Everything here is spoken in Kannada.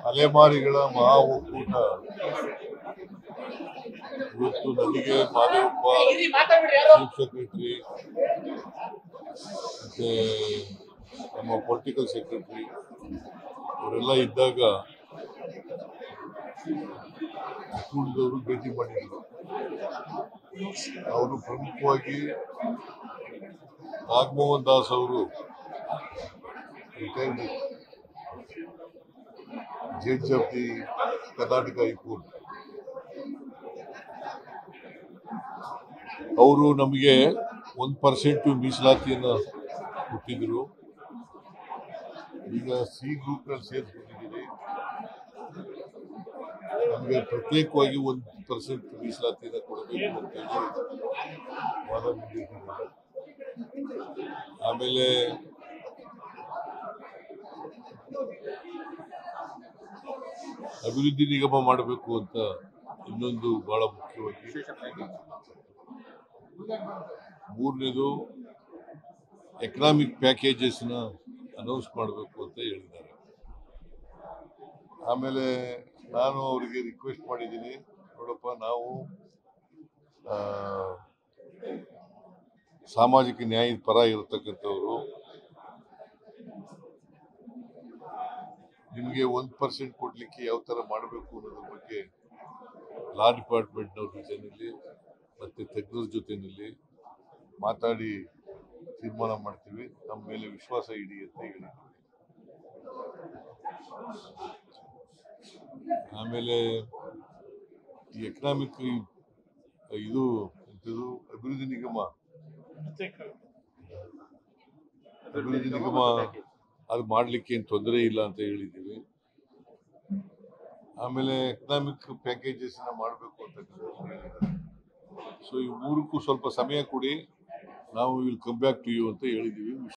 ಅಲೆಮಾರಿಗಳ ಮಹಾ ಒಕ್ಕೂಟ ಇವತ್ತು ನನಗೆ ಮಾದೇವಪ್ಪ ಚೀಫ್ ಸೆಕ್ರೆಟರಿ ಮತ್ತೆ ನಮ್ಮ ಪೊಲಿಟಿಕಲ್ ಸೆಕ್ರೆಟರಿ ಇವರೆಲ್ಲ ಇದ್ದಾಗ ಒಕ್ಕೂಟದವರು ಭೇಟಿ ಮಾಡಿದ್ರು. ಅವರು ಪ್ರಮುಖವಾಗಿ ನಾಗಮೋಹನ್ ದಾಸ್ ಅವರು retired judge of the Karnataka high court, ಅವರು ನಮಗೆ 1% ಮೀಸಲಾತಿಯನ್ನು ಕೊಟ್ಟಿದ್ರು. ಈಗ ಸಿ ಗ್ರೂಪ್ ನಲ್ಲಿ ಸೇರಿಸ್ಕೊಂಡಿದ್ದೀರಿ, ನಮಗೆ ಪ್ರತ್ಯೇಕವಾಗಿ 1% ಮೀಸಲಾತಿಯನ್ನು ಕೊಡಬೇಕು ಅಂತೇಳಿ ವಾದ ಮಂಡಿಸಿದ್ದಾರೆ. ಆಮೇಲೆ ಅಭಿವೃದ್ಧಿ ನಿಗಮ ಮಾಡಬೇಕು ಅಂತ ಇನ್ನೊಂದು ಬಹಳ ಮುಖ್ಯವಾಗಿ. ಮೂರನೇದು ಎಕನಾಮಿಕ್ ಪ್ಯಾಕೇಜಸ್ ನ ಅನೌನ್ಸ್ ಮಾಡಬೇಕು ಅಂತ ಹೇಳಿದ್ದಾರೆ. ಆಮೇಲೆ ನಾನು ಅವರಿಗೆ ರಿಕ್ವೆಸ್ಟ್ ಮಾಡಿದ್ದೀನಿ, ನೋಡಪ್ಪ ನಾವು ಸಾಮಾಜಿಕ ನ್ಯಾಯದ ಪರ ಇರತಕ್ಕಂಥವ್ರು, ನಿಮಗೆ 1% ಕೊಡ್ಲಿಕ್ಕೆ ಯಾವ ತರ ಮಾಡಬೇಕು ಅನ್ನೋದ್ರ ಬಗ್ಗೆ ಲಾ ಡಿಪಾರ್ಟ್ಮೆಂಟ್ನವ್ರ ಜೊತೆಯಲ್ಲಿ ಮತ್ತೆ ತಜ್ಞರ ಜೊತೆಯಲ್ಲಿ ಮಾತಾಡಿ ತೀರ್ಮಾನ ಮಾಡ್ತೀವಿ, ನಮ್ಮ ಮೇಲೆ ವಿಶ್ವಾಸ ಇಡಿ ಅಂತ ಹೇಳಿದ್ವಿ. ಆಮೇಲೆ ಈ ಎಕನಾಮಿಕ್ ಇದು ಅಭಿವೃದ್ಧಿ ನಿಗಮ ಅದು ಮಾಡ್ಲಿಕ್ಕೆ ಏನು ತೊಂದರೆ ಇಲ್ಲ ಅಂತ ಹೇಳಿದ್ದೀವಿ. ಆಮೇಲೆ ಎಕನಾಮಿಕ್ ಪ್ಯಾಕೇಜಸ್ ಮಾಡಬೇಕು ಅಂತ ಹೇಳಿದ್ದಾರೆ. ಸೊ ಈ ಮೂರಕ್ಕೂ ಸ್ವಲ್ಪ ಸಮಯ ಕೊಡಿ, ನಾವು will come back to you ಅಂತ ಹೇಳಿದ್ದೀವಿ.